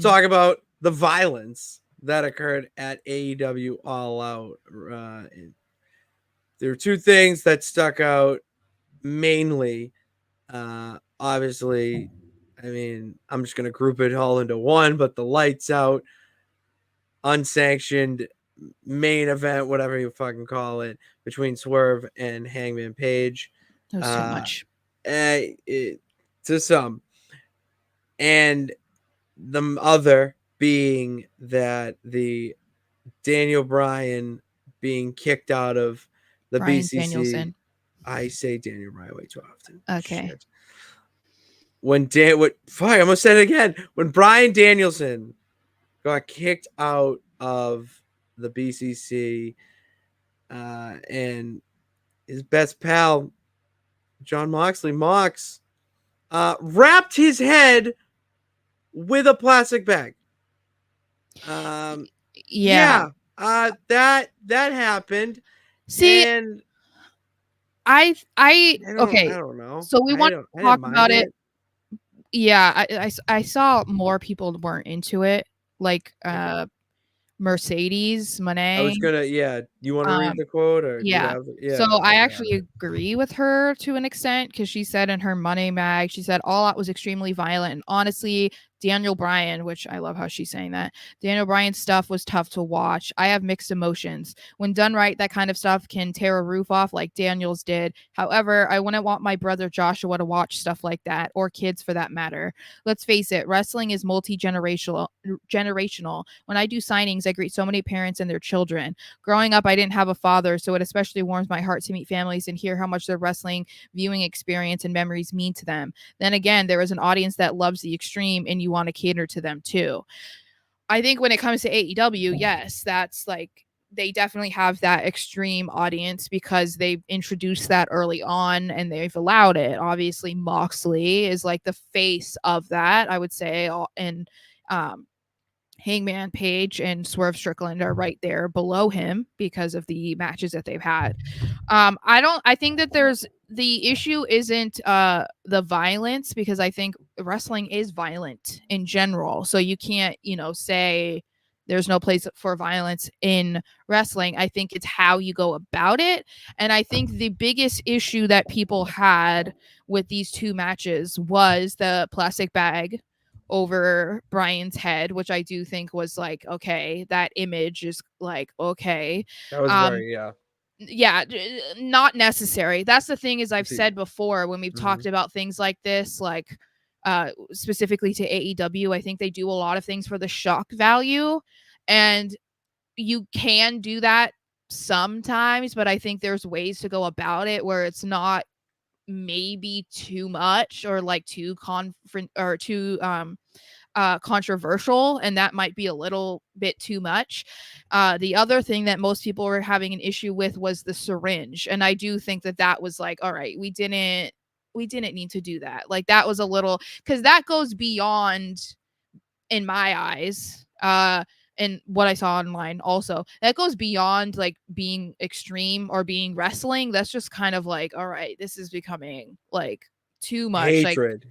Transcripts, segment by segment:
talk about the violence that occurred at AEW All Out. There are two things that stuck out mainly. Obviously, I mean, I'm just going to group it all into one, but the lights out, unsanctioned main event, whatever you fucking call it, between Swerve and Hangman Page. That was too much. To some. And the other being that the Daniel Bryan being kicked out of the Bryan BCC. Danielson. I say Daniel Bryan way too often. Okay. Shit. I almost said it again. When Bryan Danielson got kicked out of the BCC, and his best pal, John Moxley, wrapped his head with a plastic bag. Yeah. That happened. See, and I okay. I don't know. So we want to talk about it. it. Yeah, I saw more people weren't into it, like Mercedes I Monet. was gonna, you want to read the quote, or do you Yeah. have? So I actually agree with her to an extent, because she said in her Money Mag, she said All Out was extremely violent, and honestly, Daniel Bryan, which I love how she's saying that, Daniel Bryan's stuff was tough to watch. I have mixed emotions. When done right, that kind of stuff can tear a roof off like Daniels did. However, I wouldn't want my brother Joshua to watch stuff like that, or kids for that matter. Let's face it, wrestling is multi-generational. When I do signings, I greet so many parents and their children. Growing up, I didn't have a father, so it especially warms my heart to meet families and hear how much their wrestling viewing experience and memories mean to them. Then again, there is an audience that loves the extreme, and you want to cater to them too. I think when it comes to AEW, yes, that's like, they definitely have that extreme audience because they've introduced that early on and they've allowed it. Obviously, Moxley is like the face of that, I would say, and Hangman Page and Swerve Strickland are right there below him because of the matches that they've had. I think that the issue isn't the violence, because I think wrestling is violent in general. So you can't, say there's no place for violence in wrestling. I think it's how you go about it. And I think the biggest issue that people had with these two matches was the plastic bag over Brian's head, which I do think was like, okay, that image is like, okay. That was very Not necessary. That's the thing, is I've said before when we've talked about things like this, like specifically to AEW, I think they do a lot of things for the shock value, and you can do that sometimes, but I think there's ways to go about it where it's not maybe too much or like too controversial, and that might be a little bit too much. The other thing that most people were having an issue with was the syringe, and I do think that was like, all right, we didn't need to do that. Like, that was a little, because that goes beyond, in my eyes, and what I saw online also, that goes beyond like being extreme or being wrestling. That's just kind of like, all right, this is becoming like too much. hatred.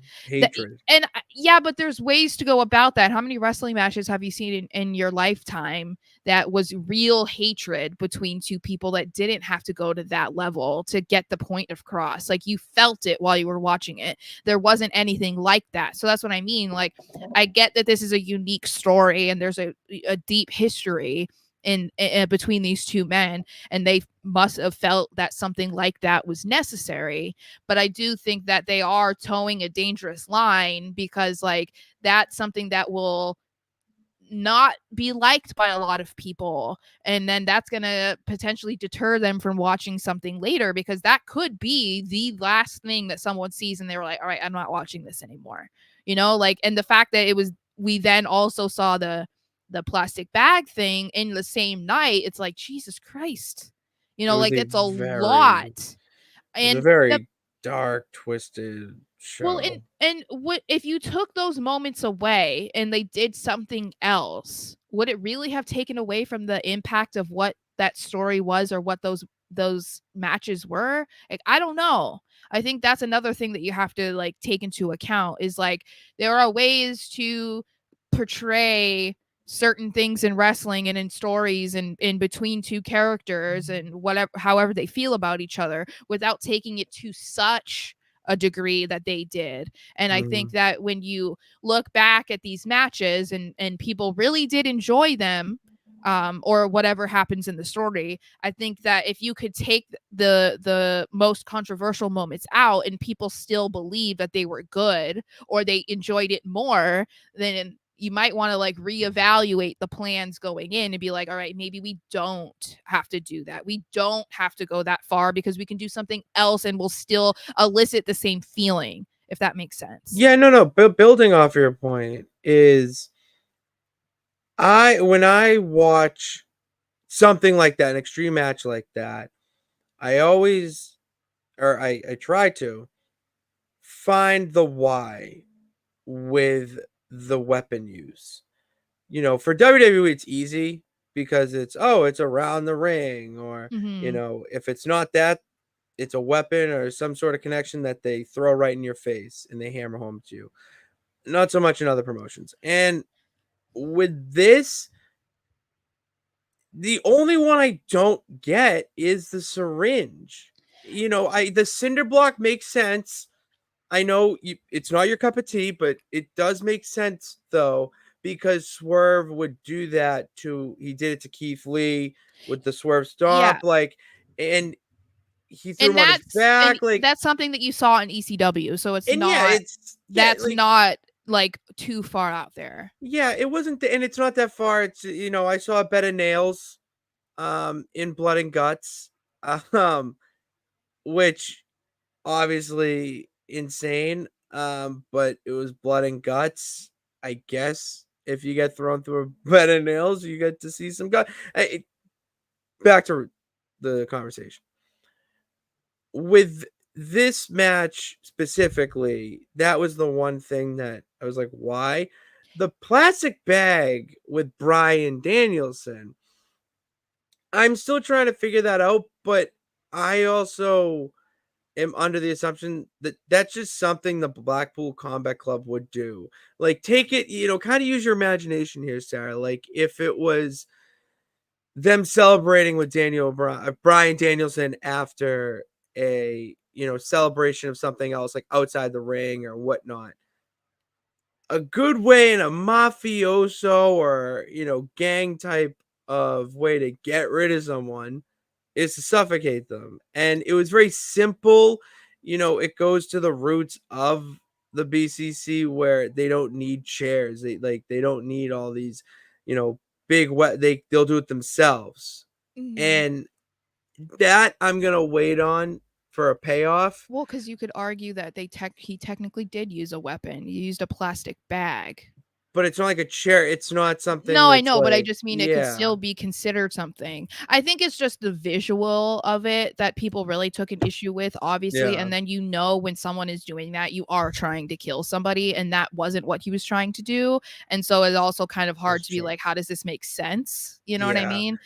And yeah, but there's ways to go about that. How many wrestling matches have you seen in your lifetime that was real hatred between two people that didn't have to go to that level to get the point across? Like, you felt it while you were watching it. There wasn't anything like that. So that's what I mean. Like, I get that this is a unique story and there's a deep history in between these two men, and they must have felt that something like that was necessary. But I do think that they are towing a dangerous line, because like, that's something that will not be liked by a lot of people, and then that's going to potentially deter them from watching something later, because that could be the last thing that someone sees and they were like, all right, I'm not watching this anymore. Like, and the fact that we then also saw the plastic bag thing in the same night, it's like, Jesus Christ, like, it's a lot. It's a And very dark, twisted show. well, and what if you took those moments away and they did something else? Would it really have taken away from the impact of what that story was, or what those matches were? Like, I don't know. I think that's another thing that you have to like take into account, is like, there are ways to portray certain things in wrestling and in stories and in between two characters and whatever, however they feel about each other, without taking it to such a degree that they did. And I think Mhm. that when you look back at these matches and people really did enjoy them, or whatever happens in the story, I think that if you could take the most controversial moments out and people still believe that they were good or they enjoyed it more, then you might want to like reevaluate the plans going in and be like, all right, maybe we don't have to do that. We don't have to go that far because we can do something else and we'll still elicit the same feeling, if that makes sense. Yeah, no. Building off your point is, when I watch something like that, an extreme match like that, I always, or I try to find the why with the weapon use. For WWE, it's easy because it's around the ring, or Mm-hmm. if it's not that, it's a weapon or some sort of connection that they throw right in your face and they hammer home to you. Not so much in other promotions. And with this, the only one I don't get is the syringe. The cinder block makes sense. I know it's not your cup of tea, but it does make sense though, because Swerve would do that to. He did it to Keith Lee with the Swerve Yeah. stomp, and he threw And him on his back, that's something that you saw in ECW. So it's and yeah, not it's yeah, that's not like too far out there. yeah, it wasn't, and it's not that far. I saw a bed of nails, in Blood and Guts, um, which obviously insane. But it was blood and guts. I guess if you get thrown through a bed of nails, you get to see some gut. Back to the conversation with this match specifically. That was the one thing that I was like, why? The plastic bag with Bryan Danielson. I'm still trying to figure that out, but I also am under the assumption that that's just something the Blackpool Combat Club would do. Like, take it, kind of use your imagination here, Sarah. Like, if it was them celebrating with Bryan Danielson after a celebration of something else, like outside the ring or whatnot. A good way in a mafioso or gang type of way to get rid of someone is to suffocate them. And it was very simple. It goes to the roots of the BCC, where they don't need chairs. They don't need all these, you know, they'll do it themselves. Mm-hmm. And that I'm going to wait on for a payoff, Well, because you could argue that he technically did use a weapon. He used a plastic bag. but it's not like a chair. It's not something No, I that's know, but I like, just mean it could yeah. still be considered something. I think it's just the visual of it that people really took an issue with, obviously. Yeah, And then when someone is doing that, you are trying to kill somebody, and that wasn't what he was trying to do. And so it's also kind of hard that's to be true. like, how does this make sense? You know what I Yeah. mean?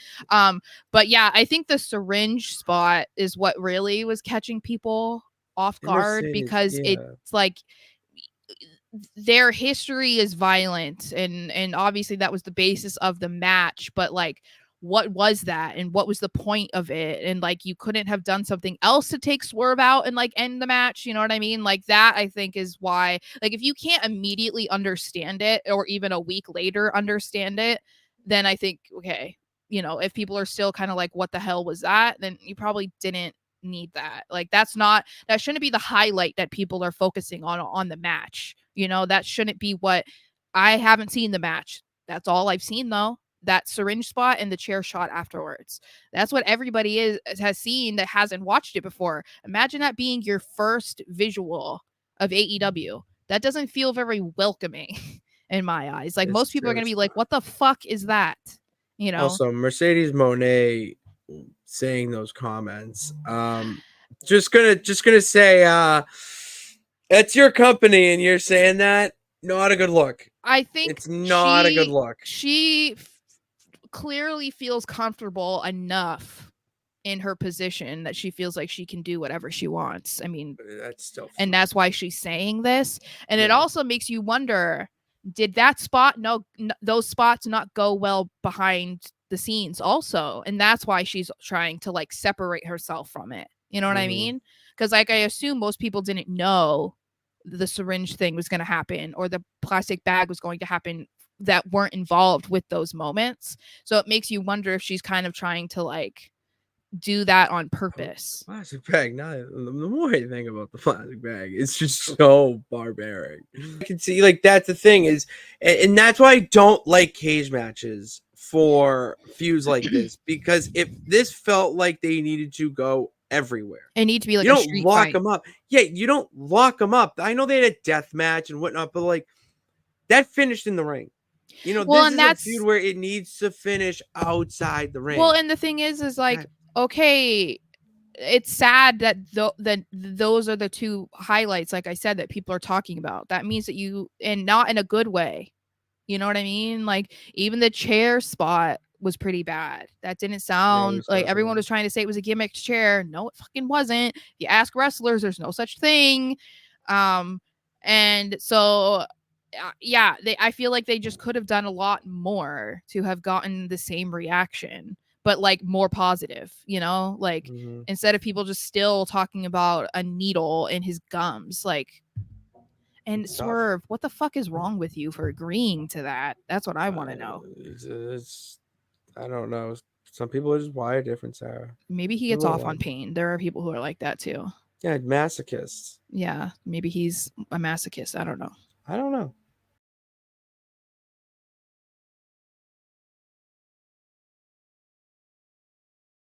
But yeah, I think the syringe spot is what really was catching people off And guard Mercedes, because it's yeah. like their history is violent and obviously that was the basis of the match, but like what was that and what was the point of it? And like you couldn't have done something else to take Swerve out and like end the match, you know what I mean? Like that I think is why, like, if you can't immediately understand it or even a week later understand it, then I think okay, if people are still kind of like what the hell was that, then you probably didn't need that. Like that shouldn't be the highlight that people are focusing on the match. That shouldn't be what I haven't seen the match. That's all I've seen though. That syringe spot and the chair shot afterwards. That's what everybody has seen that hasn't watched it before. Imagine that being your first visual of AEW. That doesn't feel very welcoming in my eyes. Like It's most people are true. gonna It's be like, not. "What the fuck is that?" You know? Also, Mercedes Monet saying those comments. Just gonna say, it's your company, and you're saying that. Not a good look. I think It's not a good look. she clearly feels comfortable enough in her position that she feels like she can do whatever she wants. I mean, That's still and fine. that's why she's saying this. And it Yeah. also makes you wonder, did that spot those spots not go well behind the scenes also, and that's why she's trying to like separate herself from it, you know what I Mm-hmm. mean? Because like I assume most people didn't know the syringe thing was going to happen or the plastic bag was going to happen that weren't involved with those moments, so it makes you wonder if she's kind of trying to like do that on purpose. Plastic bag. Now, the more I think about the plastic bag, it's just so barbaric. I can see, like, that's the thing is, and that's why I don't like cage matches for feuds like this, because if this felt like they needed to go everywhere. It needs to be like You a don't street lock fight. them up. Yeah, you don't lock them up. I know they had a death match and whatnot, but like that finished in the ring. Well, This and is a feud that's where it needs to finish outside the well, ring. and the thing is like, God, okay, it's sad that that those are the two highlights, like I said, that people are talking about. That means that you, and not in a good way. You know what I mean? Like even the chair spot was pretty bad. That didn't yeah, sound we like, saw everyone something. was trying to say it was a gimmick chair. No, it fucking wasn't. If you ask wrestlers, there's no such thing. Um, and so yeah, I feel like they just could have done a lot more to have gotten the same reaction, but like more positive, you know? Like Mm-hmm. instead of people just still talking about a needle in his gums, like, and It's tough. Swerve, what the fuck is wrong with you for agreeing to that? That's what I want to know. It's I don't know. Some people are just wired different, Sarah. Maybe he Some gets people off are on like, pain. There are people who are like that too. yeah, masochists. Yeah, maybe he's a masochist. I don't know. I don't know.